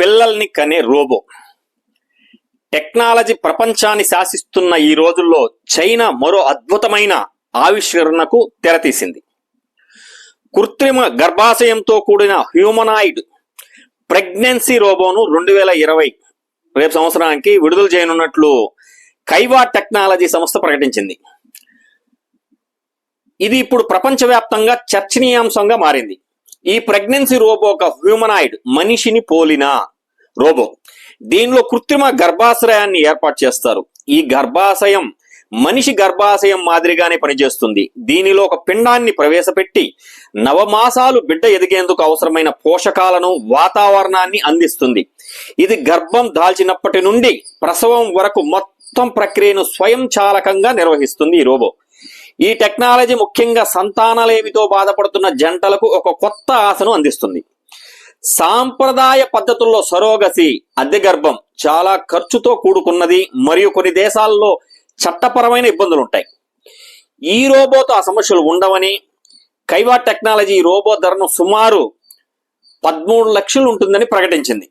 పిల్లల్ని కనే robo. Technology ప్రపంచాన్ని శాసిస్తున్న ఈ రోజుల్లో చైనా మరో అద్భుతమైన ఆవిష్కరణకు తెరతీసింది. కృత్రిమ గర్భాశయంతో కూడిన హ్యూమనాయిడ్ ప్రెగ్నెన్సీ రోబోను 2020 రేపు సంవత్సరానికి విడుదల చేయనున్నట్లు కైవా టెక్నాలజీ సంస్థ ప్రకటించింది. ఇది ఇప్పుడు ప్రపంచవ్యాప్తంగా చర్చనీయాంశంగా మారింది. ఈ ప్రెగ్నెన్సీ రోబో ఒక హ్యూమనాయిడ్, మనిషిని పోలిన రోబో. దీనిలో కృత్రిమ గర్భాశయాన్ని ఏర్పాటు చేస్తారు. ఈ గర్భాశయం మనిషి గర్భాశయం మాదిరిగానే పనిచేస్తుంది. దీనిలో ఒక పిండాన్ని ప్రవేశపెట్టి నవమాసాలు బిడ్డ ఎదిగేందుకు అవసరమైన పోషకాలను, వాతావరణాన్ని అందిస్తుంది. ఇది గర్భం దాల్చినప్పటి నుండి ప్రసవం వరకు మొత్తం ప్రక్రియను స్వయంచాలకంగా నిర్వహిస్తుంది ఈ రోబో. ఈ టెక్నాలజీ ముఖ్యంగా సంతానలేమితో బాధపడుతున్న జంటలకు ఒక కొత్త ఆశను అందిస్తుంది. సాంప్రదాయ పద్ధతుల్లో సరోగసి, అద్దె గర్భం చాలా ఖర్చుతో కూడుకున్నది మరియు కొన్ని దేశాల్లో చట్టపరమైన ఇబ్బందులు ఉంటాయి. ఈ రోబోతో ఆ సమస్యలు ఉండవని కైవా టెక్నాలజీ ఈ రోబో ధరను సుమారు 13 లక్షలు ఉంటుందని ప్రకటించింది.